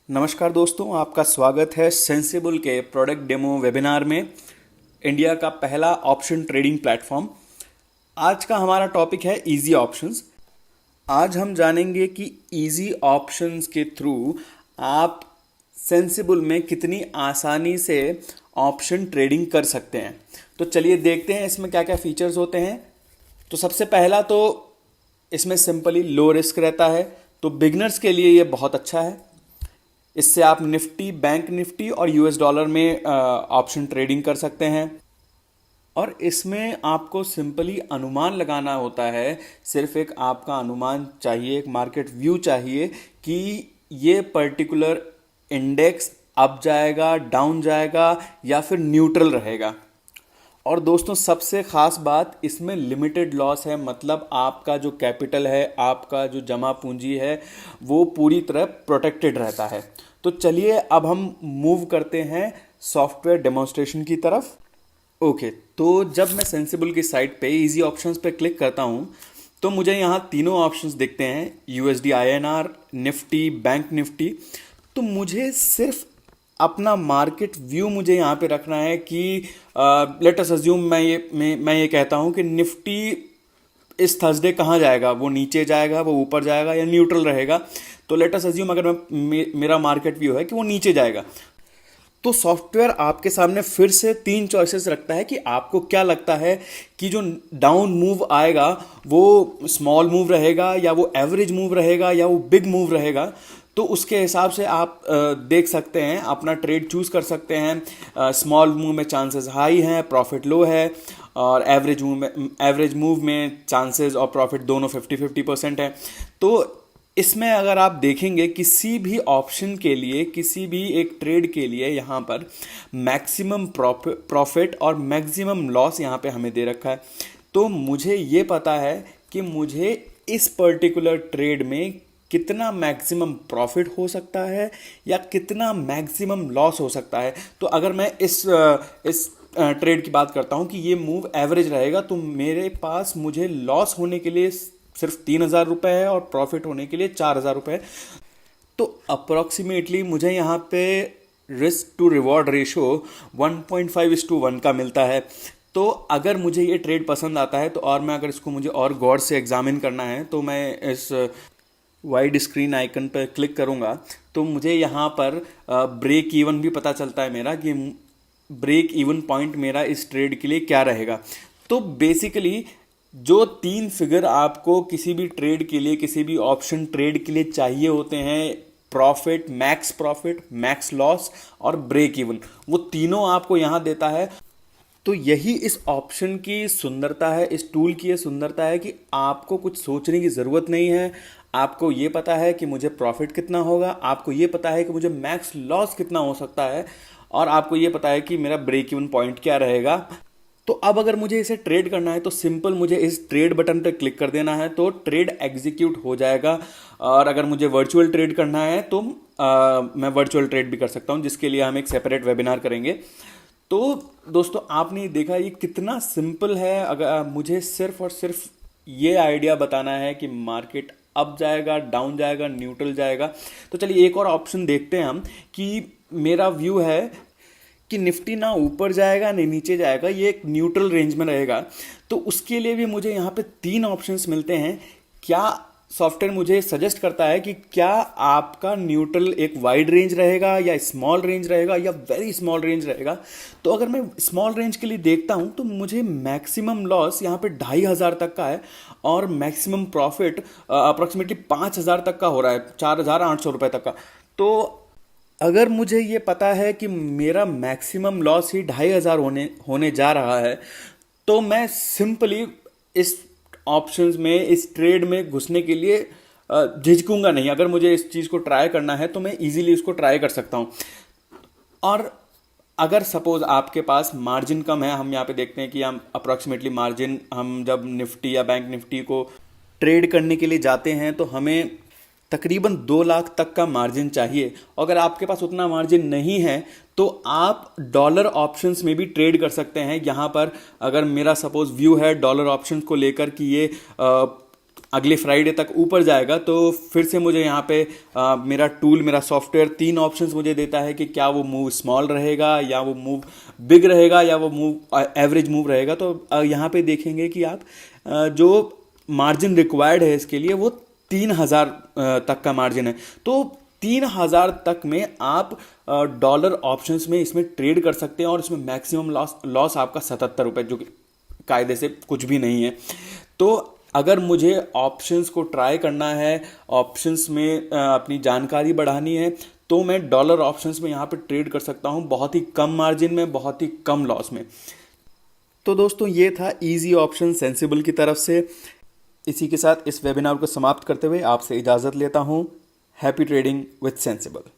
नमस्कार दोस्तों, आपका स्वागत है सेंसिबल के प्रोडक्ट डेमो वेबिनार में। इंडिया का पहला ऑप्शन ट्रेडिंग प्लेटफॉर्म। आज का हमारा टॉपिक है इजी ऑप्शंस। आज हम जानेंगे कि इजी ऑप्शंस के थ्रू आप सेंसिबल में कितनी आसानी से ऑप्शन ट्रेडिंग कर सकते हैं। तो चलिए देखते हैं इसमें क्या क्या फीचर्स होते हैं। तो सबसे पहला तो इसमें सिंपली लो रिस्क रहता है, तो बिगनर्स के लिए ये बहुत अच्छा है। इससे आप निफ्टी, बैंक निफ्टी और यूएस डॉलर में ऑप्शन ट्रेडिंग कर सकते हैं। और इसमें आपको सिंपली अनुमान लगाना होता है। सिर्फ एक आपका अनुमान चाहिए, एक मार्केट व्यू चाहिए कि ये पर्टिकुलर इंडेक्स अप जाएगा, डाउन जाएगा या फिर न्यूट्रल रहेगा। और दोस्तों सबसे खास बात, इसमें लिमिटेड लॉस है, मतलब आपका जो कैपिटल है, आपका जो जमा पूंजी है, वो पूरी तरह प्रोटेक्टेड रहता है। तो चलिए अब हम मूव करते हैं सॉफ्टवेयर डेमोन्स्ट्रेशन की तरफ। ओके, तो जब मैं सेंसिबल की साइट पे इजी ऑप्शंस पे क्लिक करता हूँ तो मुझे यहाँ तीनों ऑप्शंस दिखते हैं, USD INR, Nifty, bank Nifty. तो मुझे सिर्फ अपना मार्केट व्यू मुझे यहाँ पे रखना है कि लेट अस अज्यूम मैं ये कहता हूँ कि निफ्टी इस थर्सडे कहाँ जाएगा, वो नीचे जाएगा, वो ऊपर जाएगा या न्यूट्रल रहेगा। तो लेट अस अज्यूम अगर मेरा मार्केट व्यू है कि वो नीचे जाएगा, तो सॉफ्टवेयर आपके सामने फिर से तीन चॉइसेस रखता है कि आपको क्या लगता है कि जो डाउन मूव आएगा वो स्मॉल मूव रहेगा या वो एवरेज मूव रहेगा या वो बिग मूव रहेगा। तो उसके हिसाब से आप देख सकते हैं, अपना ट्रेड चूज कर सकते हैं। स्मॉल मूव में चांसेस हाई हैं, प्रॉफिट लो है, और एवरेज मूव में चांसेस और प्रॉफिट दोनों 50-50% है। तो इसमें अगर आप देखेंगे किसी भी ऑप्शन के लिए, किसी भी एक ट्रेड के लिए, यहाँ पर मैक्सिमम प्रॉफिट और मैक्सिमम लॉस यहाँ पे हमें दे रखा है। तो मुझे ये पता है कि मुझे इस पर्टिकुलर ट्रेड में कितना मैक्सिमम प्रॉफिट हो सकता है या कितना मैक्सिमम लॉस हो सकता है। तो अगर मैं इस ट्रेड की बात करता हूँ कि ये मूव एवरेज रहेगा, तो मेरे पास मुझे लॉस होने के लिए सिर्फ 3,000 रुपये है और प्रॉफिट होने के लिए 4,000 रुपये। तो अप्रॉक्सीमेटली मुझे यहाँ पे रिस्क टू रिवॉर्ड रेशो 1.5:1 का मिलता है। तो अगर मुझे ये ट्रेड पसंद आता है तो और मैं अगर इसको मुझे और गौर से एग्जामिन करना है तो मैं इस वाइड स्क्रीन आइकन पर क्लिक करूँगा तो मुझे यहाँ पर ब्रेक इवन भी पता चलता है मेरा कि ब्रेक इवन पॉइंट मेरा इस ट्रेड के लिए क्या रहेगा। तो बेसिकली जो 3 फिगर आपको किसी भी ट्रेड के लिए, किसी भी ऑप्शन ट्रेड के लिए चाहिए होते हैं, प्रॉफिट, मैक्स लॉस और ब्रेक इवन, वो तीनों आपको यहाँ देता है। तो यही इस ऑप्शन की सुंदरता है, इस टूल की ये सुंदरता है कि आपको कुछ सोचने की ज़रूरत नहीं है। आपको ये पता है कि मुझे प्रॉफिट कितना होगा, आपको ये पता है कि मुझे मैक्स लॉस कितना हो सकता है, और आपको ये पता है कि मेरा ब्रेक इवन पॉइंट क्या रहेगा। तो अब अगर मुझे इसे ट्रेड करना है तो सिंपल मुझे इस ट्रेड बटन पर क्लिक कर देना है, तो ट्रेड एग्जीक्यूट हो जाएगा। और अगर मुझे वर्चुअल ट्रेड करना है तो मैं वर्चुअल ट्रेड भी कर सकता हूं, जिसके लिए हम एक सेपरेट वेबिनार करेंगे। तो दोस्तों आपने देखा ये कितना सिंपल है। अगर मुझे सिर्फ और सिर्फ ये आइडिया बताना है कि मार्केट अप जाएगा, डाउन जाएगा, न्यूट्रल जाएगा। तो चलिए एक और ऑप्शन देखते हैं हम कि मेरा व्यू है कि निफ्टी ना ऊपर जाएगा ना नीचे जाएगा, ये एक न्यूट्रल रेंज में रहेगा। तो उसके लिए भी मुझे यहाँ पे 3 ऑप्शंस मिलते हैं। क्या सॉफ्टवेयर मुझे सजेस्ट करता है कि क्या आपका न्यूट्रल एक वाइड रेंज रहेगा या स्मॉल रेंज रहेगा या वेरी स्मॉल रेंज रहेगा। तो अगर मैं स्मॉल रेंज के लिए देखता हूँ तो मुझे मैक्सिमम लॉस यहाँ पे 2,500 तक का है और मैक्सिमम प्रॉफिट अप्रॉक्सीमेटली 5,000 तक का हो रहा है, 4,800 रुपये तक का। तो अगर मुझे ये पता है कि मेरा मैक्सिमम लॉस ही 2,500 होने जा रहा है, तो मैं सिंपली इस ऑप्शंस में, इस ट्रेड में घुसने के लिए झिझकूंगा नहीं। अगर मुझे इस चीज़ को ट्राई करना है तो मैं इजीली इसको ट्राई कर सकता हूँ। और अगर सपोज आपके पास मार्जिन कम है, हम यहाँ पे देखते हैं कि हम अप्रॉक्सीमेटली मार्जिन, हम जब निफ्टी या बैंक निफ्टी को ट्रेड करने के लिए जाते हैं तो हमें तकरीबन 2 लाख तक का मार्जिन चाहिए। अगर आपके पास उतना मार्जिन नहीं है तो आप डॉलर ऑप्शंस में भी ट्रेड कर सकते हैं। यहाँ पर अगर मेरा सपोज व्यू है डॉलर ऑप्शंस को लेकर कि ये अगले फ्राइडे तक ऊपर जाएगा तो फिर से मुझे यहाँ पे मेरा टूल, मेरा सॉफ्टवेयर 3 ऑप्शंस मुझे देता है कि क्या वो मूव स्मॉल रहेगा या वो मूव बिग रहेगा या वो मूव एवरेज मूव रहेगा। तो यहाँ पे देखेंगे कि आप जो मार्जिन रिक्वायर्ड है इसके लिए वो 3000 तक का मार्जिन है। तो 3000 तक में आप डॉलर ऑप्शंस में इसमें ट्रेड कर सकते हैं और इसमें मैक्सिमम लॉस आपका 77 रुपये, जो कि कायदे से कुछ भी नहीं है। तो अगर मुझे ऑप्शंस को ट्राई करना है, ऑप्शंस में अपनी जानकारी बढ़ानी है, तो मैं डॉलर ऑप्शंस में यहाँ पे ट्रेड कर सकता हूँ बहुत ही कम मार्जिन में, बहुत ही कम लॉस में। तो दोस्तों ये था इजी ऑप्शन सेंसिबल की तरफ से। इसी के साथ इस वेबिनार को समाप्त करते हुए आपसे इजाज़त लेता हूँ। Happy trading with sensible.